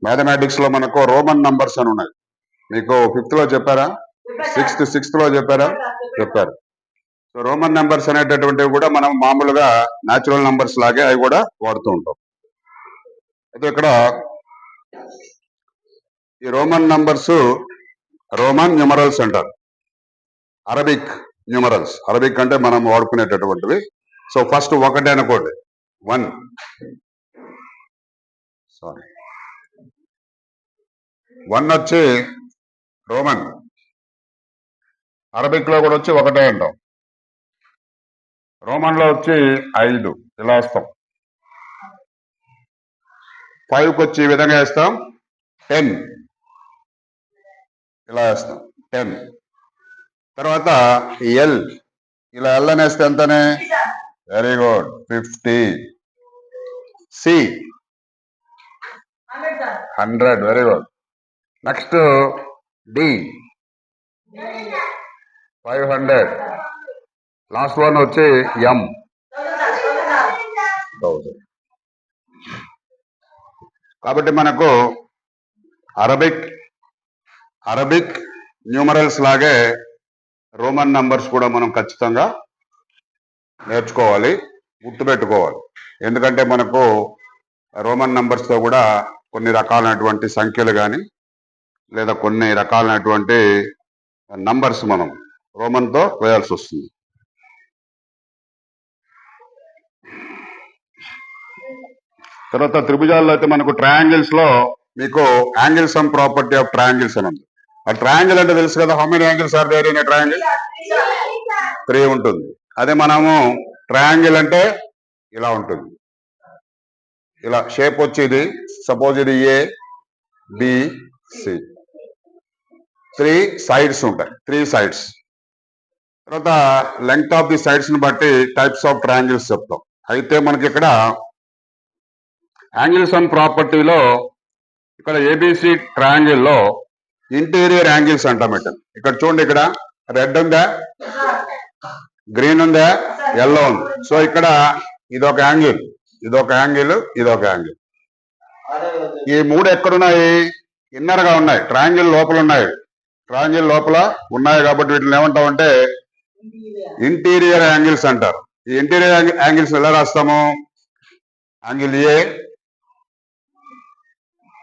Mathematics లో మనకు Roman numbers అని ఉన్నాయి. మీకు 5th లో చెప్పారా? సిక్స్త్ లో చెప్పారా? చెప్పారు. సో రోమన్ నంబర్స్ అనేటటువంటివి కూడా మనం మామూలుగా న్యాచురల్ నంబర్స్ లాగే అవి కూడా వాడుతూ ఉంటాం. అయితే ఇక్కడ ఈ రోమన్ నంబర్స్ రోమన్ న్యూమరల్స్ అంటారు. Arabic numerals. అరబిక్ అంటే మనం వాడుకునేటటువంటివి. సో ఫస్ట్ ఒకటి అనుకోండి, 1. సారీ, 1 వచ్చి రోమన్. అరబిక్ లో కూడా వచ్చి ఒకటే అంటాం. రోమన్ లో వచ్చి 5 ఇలా వేస్తాం. 5కి వచ్చి ఈ విధంగా వేస్తాం. 10 ఇలా వేస్తాం. 10 తర్వాత ఎల్, ఇలా ఎల్ అని వేస్తే ఎంతనే? Very good, 50. C 100, very good. Next D 500. Last one వచ్చి ఎం 1000. కాబట్టి మనకు అరబిక్ న్యూమరల్స్ లాగే రోమన్ నంబర్స్ కూడా మనం ఖచ్చితంగా నేర్చుకోవాలి, గుర్తుపెట్టుకోవాలి. ఎందుకంటే మనకు రోమన్ నంబర్స్ తో కూడా కొన్ని రకాలైనటువంటి సంఖ్యలు కానీ లేదా కొన్ని రకాలైనటువంటి నంబర్స్ మనం రోమన్ తో వేయాల్సి వస్తుంది. తర్వాత త్రిభుజాల్లో అయితే మనకు ట్రయాంగిల్స్ లో మీకు angle sum property of triangles అని ఉంది. ఆ ట్రయాంగిల్ అంటే తెలుసు కదా, how many angles are there in a triangle? 3 ఉంటుంది. అదే మనము ట్రయాంగిల్ అంటే ఇలా ఉంటుంది. ఇలా షేప్ వచ్చేది, సపోజ్ ఇది ఏ బి సి, 3 సైడ్స్ ఉంటాయి. 3 సైడ్స్. తర్వాత లెంగ్త్ ఆఫ్ ది సైడ్స్ ని బట్టి టైప్స్ ఆఫ్ ట్రయాంగిల్స్ చెప్తాం. అయితే మనకి ఇక్కడ యాంగిల్ సమ్ ప్రాపర్టీలో ఇక్కడ ఏబిసి ట్రయాంగిల్ లో ఇంటీరియర్ యాంగిల్స్ అంటాం. ఇక్కడ చూడండి, ఇక్కడ రెడ్ ఉందా, గ్రీన్ ఉందా, ఎల్లో ఉంది. సో ఇక్కడ ఇదొక యాంగిల్, ఇదొక యాంగిల్, ఇదొక యాంగిల్. ఈ 3 ఎక్కడున్నాయి? ఇన్నర్ గా ఉన్నాయి, ట్రయాంగిల్ లోపల ఉన్నాయి. ట్రయాంగిల్ లోపల ఉన్నాయి కాబట్టి వీటిని ఏమంటామంటే ఇంటీరియర్ యాంగిల్స్ అంటారు. ఈ ఇంటీరియర్ యాంగిల్స్ ఎలా రాస్తాము? Angle A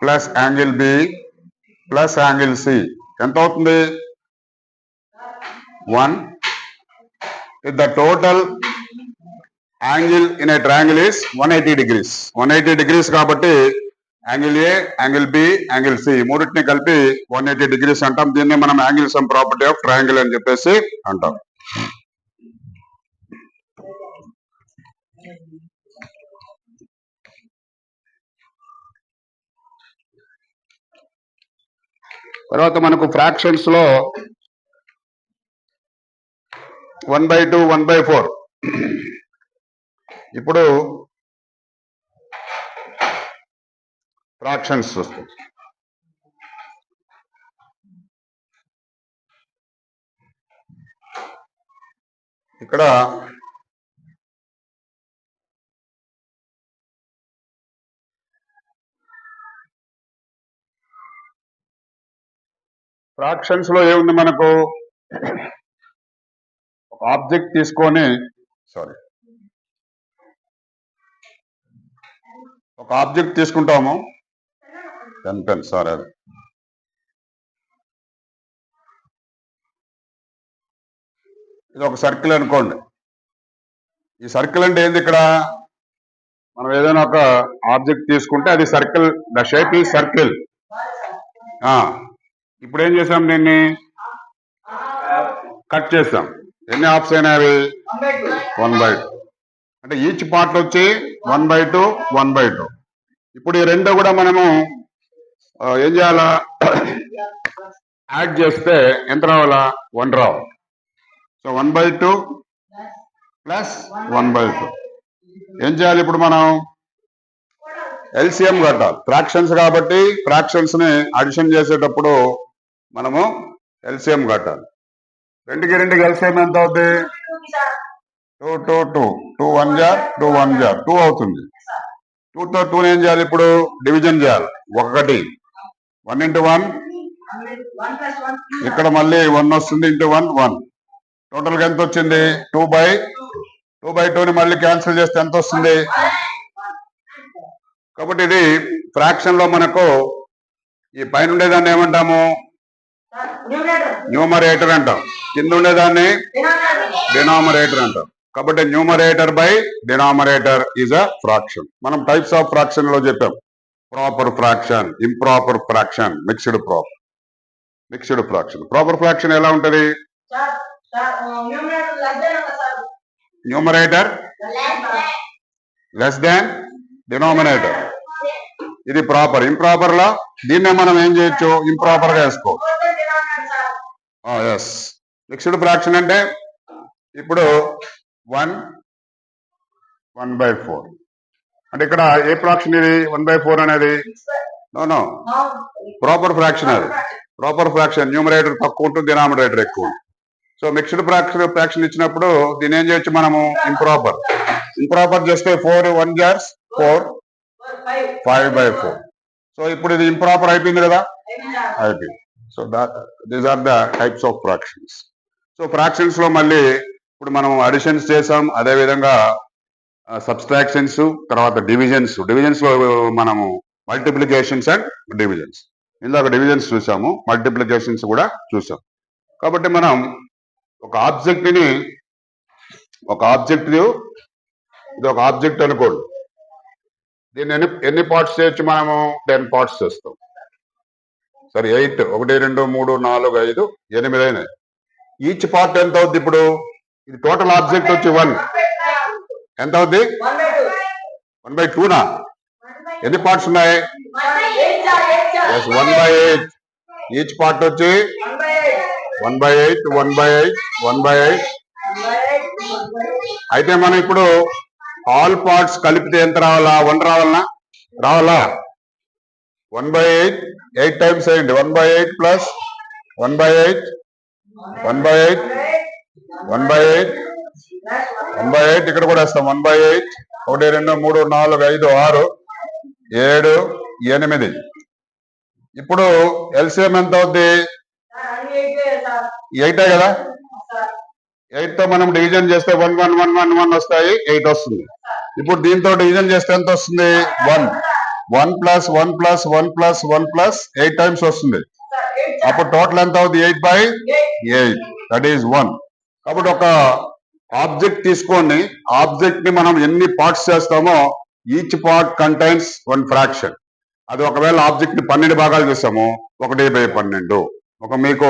plus angle B plus angle C ఎంత అవుతుంది? 1. The total angle in a triangle is 180 degrees. 180 degrees కాబట్టి angle A, angle B, angle C మూడింటిని కలిపి 180 degrees అంటాం. దీన్ని మనం angle sum property of triangle అని చెప్పేసి అంటాం. తర్వాత మనకు ఫ్రాక్షన్స్ లో 1/2, 1/4. ఇప్పుడు ఫ్రాక్షన్స్ వస్తుంది. ఇక్కడ ఫ్రాక్షన్స్ లో ఏముంది మనకు? ఒక ఆబ్జెక్ట్ తీసుకొని ఒక ఆబ్జెక్ట్ తీసుకుంటాము. పెన్ సారీ, అది ఇది ఒక సర్కిల్ అనుకోండి. ఈ సర్కిల్ అంటే ఏంది? ఇక్కడ మనం ఏదైనా ఒక ఆబ్జెక్ట్ తీసుకుంటే అది circle, the shape is circle. ఇప్పుడు ఏం చేసాం? దీన్ని కట్ చేసాం. ఎన్ని హాఫ్స్ అయినాయి? 1/2. అంటే ఈచ్ పార్ట్ వచ్చి 1/2, 1/2. ఇప్పుడు ఈ రెండు కూడా మనము ఏం చేయాలా? యాడ్ చేస్తే ఎంత రావాలా? 1 రావాలి. So 1/2 plus 1/2. ఏం చేయాలి ఇప్పుడు మనం? ఎల్సిఎం కట్టాలి. ఫ్రాక్షన్స్ కాబట్టి ఫ్రాక్షన్స్ ని అడిషన్ చేసేటప్పుడు మనము ఎల్సిఎం కట్టాలి. 2కి 2కి ఎల్సిఎం ఎంత అవుతుంది? 2 2 2 2 1 జార్ 2 1 జార్ 2 అవుతుంది. 2తో 2 ఏం చేయాలి ఇప్పుడు డివిజన్ చేయాలి. 1 1 into 1 ఇక్కడ మళ్ళీ 1 వస్తుంది ఇంటూ 1 1 టోటల్ గా ఎంత వచ్చింది 2/2 ని మళ్ళీ క్యాన్సిల్ చేస్తే ఎంత వస్తుంది. కాబట్టి ఇది ఫ్రాక్షన్ లో మనకు ఈ పైన ఉండేదాన్ని ఏమంటాము న్యూమరేటర్ అంటాం, కింద ఉండేదాన్ని డినామినేటర్ అంటాం. కాబట్టి numerator by denominator is a fraction. మనం టైప్స్ ఆఫ్ ఫ్రాక్షన్ లో చెప్పాం, proper fraction, improper fraction, mixed fraction. Proper fraction ఎలా ఉంటది, న్యూమరేటర్ లెస్ దాన్ డినామినేటర్, ఇది ప్రాపర్. ఇంప్రాపర్ లో దీన్నే మనం ఏం చేయొచ్చు, ఇంప్రాపర్ గా వేసుకోవచ్చు. ఎస్, మిక్స్డ్ ఫ్రాక్షన్ అంటే ఇప్పుడు 1/4 అంటే ఇక్కడ ఏ ఫ్రాక్షన్ ఇది 1/4 అనేది నో ప్రాపర్ ఫ్రాక్షన్. అది ప్రాపర్ ఫ్రాక్షన్, న్యూమరేటర్ తక్కువ ఉంటుంది, డినామినేటర్ ఎక్కువ. సో మిక్స్డ్ ఫ్రాక్షన్ ఇచ్చినప్పుడు దీన్ని ఏం చేయొచ్చు మనము ఇంప్రాపర్ చేస్తే 4 1 jars 4 5/4. సో ఇప్పుడు ఇది ఇంప్రాపర్ అయిపోయింది కదా, అయిపోయింది. So these are the types of fractions. So fractions లో మళ్ళీ ఇప్పుడు మనం అడిషన్స్ చేసాం, అదే విధంగా సబ్స్ట్రాక్షన్స్, తర్వాత డివిజన్స్ లో మనము మల్టిప్లికేషన్స్ అండ్ డివిజన్స్. ఇందాక డివిజన్స్ చూసాము, మల్టిప్లికేషన్స్ కూడా చూసాం. కాబట్టి మనం ఒక ఆబ్జెక్ట్ ఇది ఒక ఆబ్జెక్ట్ అనుకోండి, దీన్ని ఎన్ని పార్ట్స్ చేయొచ్చు మనము 10 పార్ట్స్ చేస్తాం. సరే 8 1 2 3 4 5 8 అయినాయి. ఈచ్ పార్ట్ ఎంత అవుద్ది, ఇప్పుడు ఇది టోటల్ ఆబ్జెక్ట్ వచ్చి 1 ఎంత అవుద్ది 1/2నా, ఎన్ని పార్ట్స్ ఉన్నాయి 1/8. ఈచ్ పార్ట్ వచ్చి 1/8 1/8 1/8. అయితే మనం ఇప్పుడు ఆల్ పార్ట్స్ కలిపితే ఎంత రావాలా, 1 రావాలా 1/8 8 టైమ్స్ అయ్యండి. 1/8 ప్లస్ 1/8 1/8 1/8 1/8 ఇక్కడ కూడా వేస్తాం. 1/8 1 2 3 4 5 6 7 8. ఇప్పుడు ఎల్సిఎం ఎంత అవుద్ది 8 కదా. 8 తో మనం డివిజన్ చేస్తే 1 1 1 1 1 వస్తాయి, 8 వస్తుంది. ఇప్పుడు దీంతో డివిజన్ చేస్తే ఎంత వస్తుంది 1 1 plus 1 plus 1 plus 1 plus 8 times వస్తుంది. అప్పుడు టోటల్ ఎంత అవుతుంది 8/8, దట్ ఈస్ 1. కాబట్టి ఒక ఆబ్జెక్ట్ తీసుకోండి, ఆబ్జెక్ట్ ని మనం ఎన్ని పార్ట్స్ చేస్తామో ఈచ్ పార్ట్ కంటైన్స్ 1 ఫ్రాక్షన్. అది ఒకవేళ ఆబ్జెక్ట్ ని 12 భాగాలు చేస్తాము 1/12. మీకు